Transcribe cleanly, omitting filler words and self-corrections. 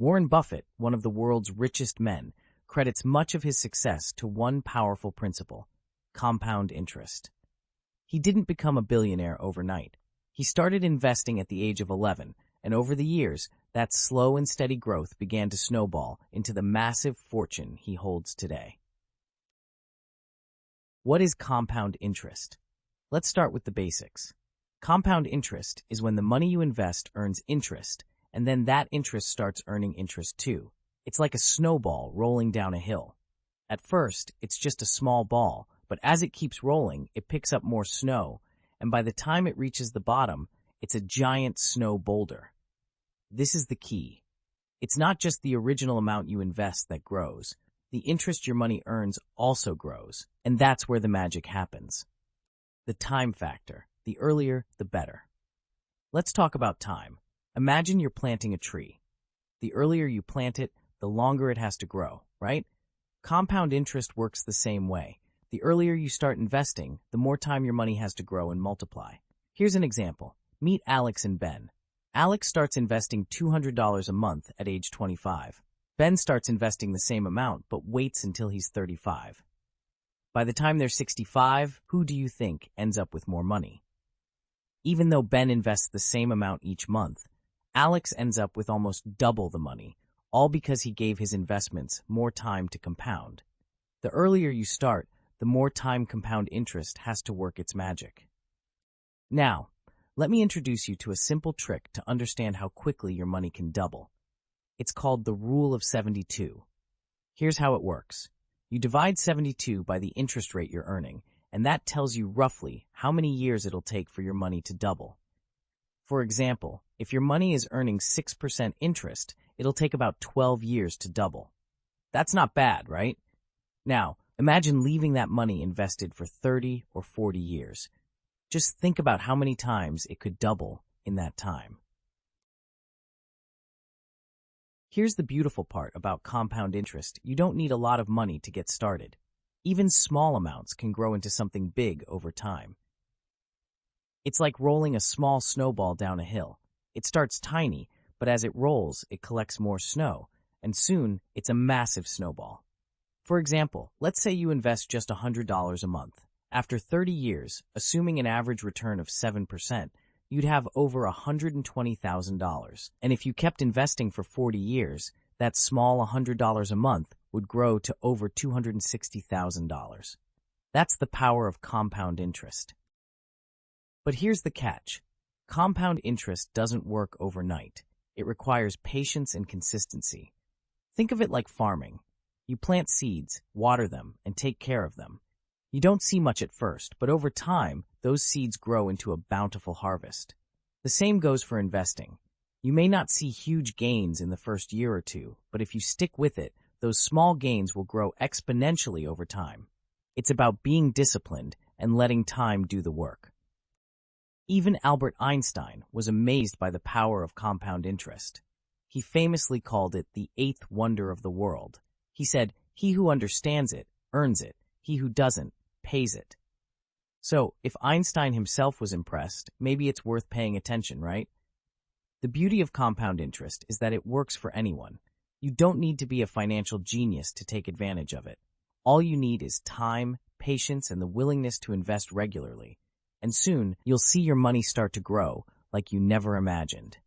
Warren Buffett, one of the world's richest men, credits much of his success to one powerful principle: compound interest. He didn't become a billionaire overnight. He started investing at the age of 11, and over the years, that slow and steady growth began to snowball into the massive fortune he holds today. What is compound interest? Let's start with the basics. Compound interest is when the money you invest earns interest, and then that interest starts earning interest too. It's like a snowball rolling down a hill. At first, it's just a small ball, but as it keeps rolling, it picks up more snow, and by the time it reaches the bottom, it's a giant snow boulder. This is the key. It's not just the original amount you invest that grows. The interest your money earns also grows, and that's where the magic happens. The time factor. The earlier, the better. Let's talk about time. Imagine you're planting a tree. The earlier you plant it, the longer it has to grow, right? Compound interest works the same way. The earlier you start investing, the more time your money has to grow and multiply. Here's an example. Meet Alex and Ben. Alex starts investing $200 a month at age 25. Ben starts investing the same amount, but waits until he's 35. By the time they're 65, who do you think ends up with more money? Even though Ben invests the same amount each month, Alex ends up with almost double the money, all because he gave his investments more time to compound. The earlier you start, the more time compound interest has to work its magic. Now, let me introduce you to a simple trick to understand how quickly your money can double. It's called the Rule of 72. Here's how it works. You divide 72 by the interest rate you're earning, and that tells you roughly how many years it'll take for your money to double. For example, if your money is earning 6% interest, it'll take about 12 years to double. That's not bad, right? Now, imagine leaving that money invested for 30 or 40 years. Just think about how many times it could double in that time. Here's the beautiful part about compound interest. You don't need a lot of money to get started. Even small amounts can grow into something big over time. It's like rolling a small snowball down a hill. It starts tiny, but as it rolls, it collects more snow, and soon it's a massive snowball. For example, let's say you invest just $100 a month. After 30 years, assuming an average return of 7%, you'd have over $120,000. And if you kept investing for 40 years, that small $100 a month would grow to over $260,000. That's the power of compound interest. But here's the catch. Compound interest doesn't work overnight. It requires patience and consistency. Think of it like farming. You plant seeds, water them, and take care of them. You don't see much at first, but over time, those seeds grow into a bountiful harvest. The same goes for investing. You may not see huge gains in the first year or two, but if you stick with it, those small gains will grow exponentially over time. It's about being disciplined and letting time do the work. Even Albert Einstein was amazed by the power of compound interest. He famously called it the eighth wonder of the world. He said, "He who understands it, earns it. He who doesn't, pays it." So, if Einstein himself was impressed, maybe it's worth paying attention, right? The beauty of compound interest is that it works for anyone. You don't need to be a financial genius to take advantage of it. All you need is time, patience, and the willingness to invest regularly. And soon, you'll see your money start to grow like you never imagined.